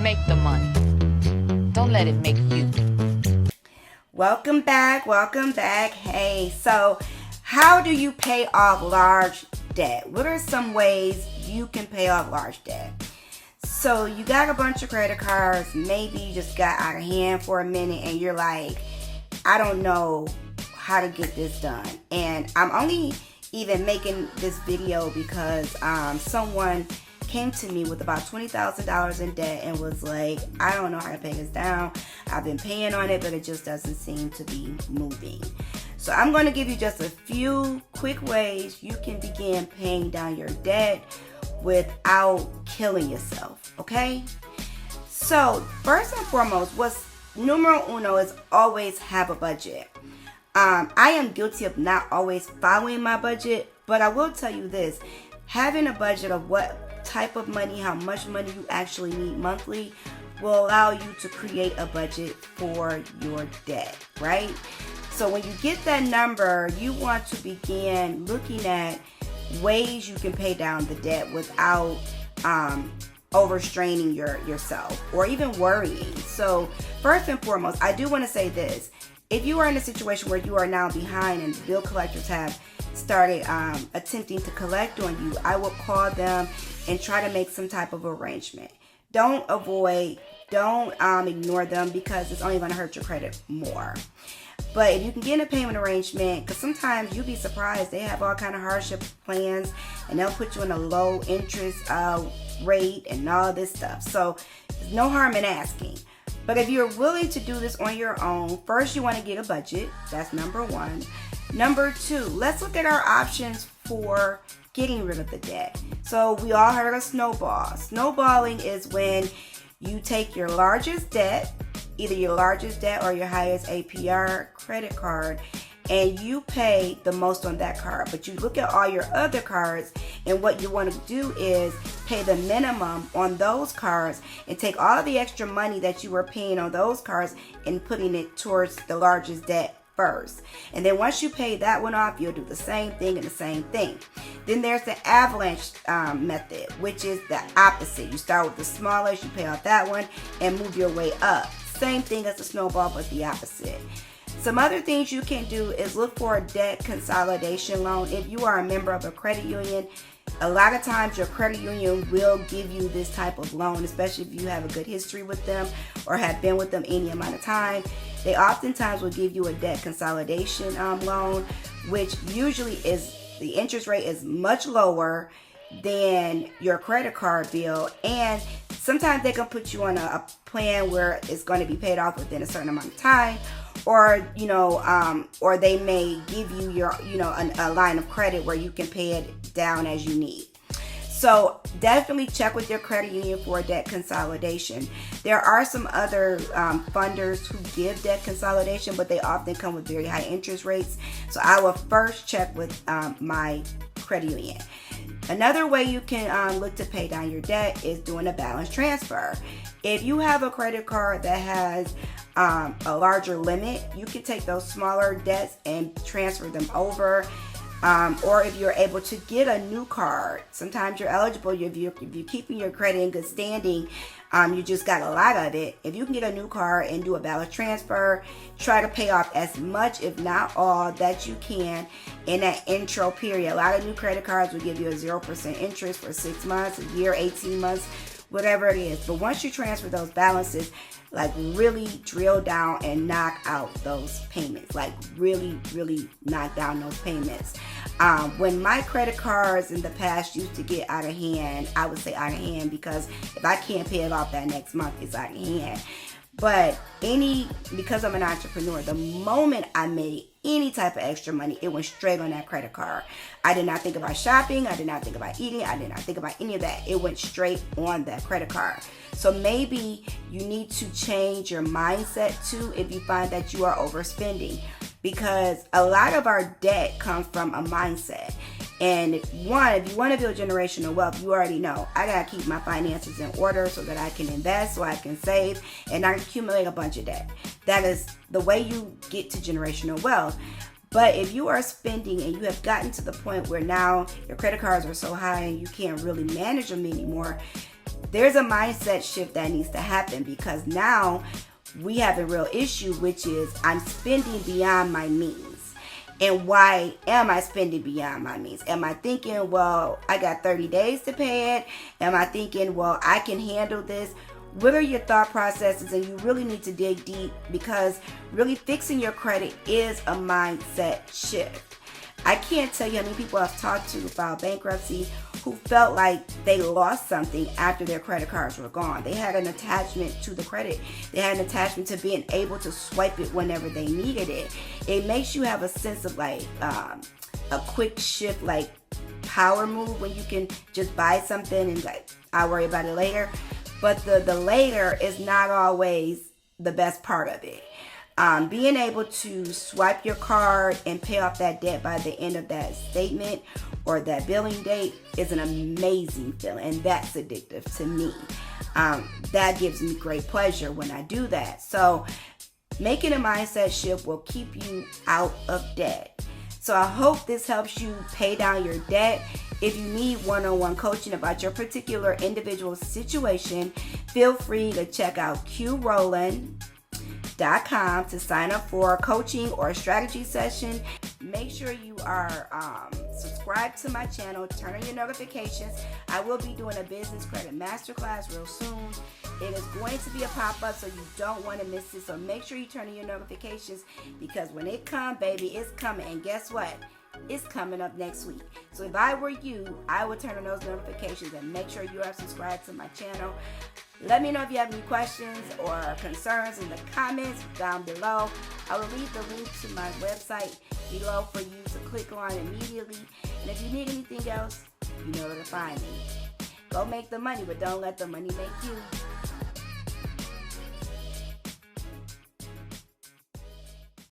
Make the money. Don't let it make you. Welcome back. Hey, so how do you pay off large debt? What are some ways you can pay off large debt? So you got a bunch of credit cards. Maybe you just got out of hand for a minute and you're like, I don't know how to get this done. And I'm only even making this video because someone came to me with about $20,000 in debt and was like, I don't know how to pay this down. I've been paying on it, but it just doesn't seem to be moving. So I'm going to give you just a few quick ways you can begin paying down your debt without killing yourself, okay? So first and foremost, what's numero uno is always have a budget. I am guilty of not always following my budget, but I will tell you this, having a budget of what type of money, how much money you actually need monthly will allow you to create a budget for your debt, right? So when you get that number, you want to begin looking at ways you can pay down the debt without overstraining yourself or even worrying. So first and foremost, I do want to say this. If you are in a situation where you are now behind and bill collectors have started attempting to collect on you, I will call them and try to make some type of arrangement. Don't avoid, don't ignore them because it's only going to hurt your credit more. But if you can get in a payment arrangement, because sometimes you'll be surprised, they have all kind of hardship plans and they'll put you in a low interest rate and all this stuff. So there's no harm in asking. But if you're willing to do this on your own, first you want to get a budget. That's number one. Number two, let's look at our options for getting rid of the debt. So we all heard of snowball. Snowballing is when you take your largest debt, either your largest debt or your highest APR credit card, and you pay the most on that card. But you look at all your other cards, and what you want to do is pay the minimum on those cards and take all the extra money that you were paying on those cards and putting it towards the largest debt first. And then once you pay that one off, you'll do the same thing and the same thing. Then there's the avalanche method, which is the opposite. You start with the smallest, you pay off that one and move your way up. Same thing as the snowball, but the opposite. Some other things you can do is look for a debt consolidation loan. If you are a member of a credit union, a lot of times your credit union will give you this type of loan, especially if you have a good history with them or have been with them any amount of time. They oftentimes will give you a debt consolidation loan, which usually is, the interest rate is much lower than your credit card bill, and sometimes they can put you on a plan where it's going to be paid off within a certain amount of time, or or they may give you your a line of credit where you can pay it down as you need. So definitely check with your credit union for a debt consolidation. There are some other funders who give debt consolidation, but they often come with very high interest rates. So I will first check with my credit union. Another way you can look to pay down your debt is doing a balance transfer. If you have a credit card that has a larger limit, you can take those smaller debts and transfer them over. Or if you're able to get a new card, sometimes you're eligible if you're keeping your credit in good standing. You just got a lot of it. If you can get a new card and do a balance transfer, try to pay off as much, if not all, that you can in that intro period. A lot of new credit cards will give you a 0% interest for 6 months, a year, 18 months, whatever it is. But once you transfer those balances, like really drill down and knock out those payments. Like really knock down those payments. When my credit cards in the past used to get out of hand, I would say out of hand because if I can't pay it off that next month, it's out of hand. But because I'm an entrepreneur, the moment I made any type of extra money, it went straight on that credit card. I did not think about shopping. I did not think about eating. I did not think about any of that. It went straight on that credit card. So maybe you need to change your mindset too if you find that you are overspending, because a lot of our debt comes from a mindset. And if you want to build generational wealth, you already know I got to keep my finances in order so that I can invest, so I can save, and not accumulate a bunch of debt. That is the way you get to generational wealth. But if you are spending and you have gotten to the point where now your credit cards are so high and you can't really manage them anymore, there's a mindset shift that needs to happen, because now we have a real issue, which is I'm spending beyond my means. And why am I spending beyond my means? Am I thinking, well, I got 30 days to pay it? Am I thinking, well, I can handle this? What are your thought processes? And you really need to dig deep, because really fixing your credit is a mindset shift. I can't tell you how many people I've talked to who filed bankruptcy who felt like they lost something after their credit cards were gone. They had an attachment to the credit. They had an attachment to being able to swipe it whenever they needed it. It makes you have a sense of like a quick shift, like power move, when you can just buy something and like, I'll worry about it later. But the later is not always the best part of it. Being able to swipe your card and pay off that debt by the end of that statement or that billing date is an amazing feeling, and that's addictive to me. That gives me great pleasure when I do that. So making a mindset shift will keep you out of debt. So I hope this helps you pay down your debt. If you need one-on-one coaching about your particular individual situation, feel free to check out QRowland.com to sign up for a coaching or a strategy session. Make sure you are subscribed to my channel, turn on your notifications. I will be doing a business credit masterclass real soon. It is going to be a pop-up, so you don't want to miss it. So make sure you turn on your notifications, because when it comes, baby, it's coming. And guess what? It's coming up next week. So if I were you, I would turn on those notifications and make sure you are subscribed to my channel. Let me know if you have any questions or concerns in the comments down below. I will leave the link to my website below for you to click on immediately. And if you need anything else, you know where to find me. Go make the money, but don't let the money make you.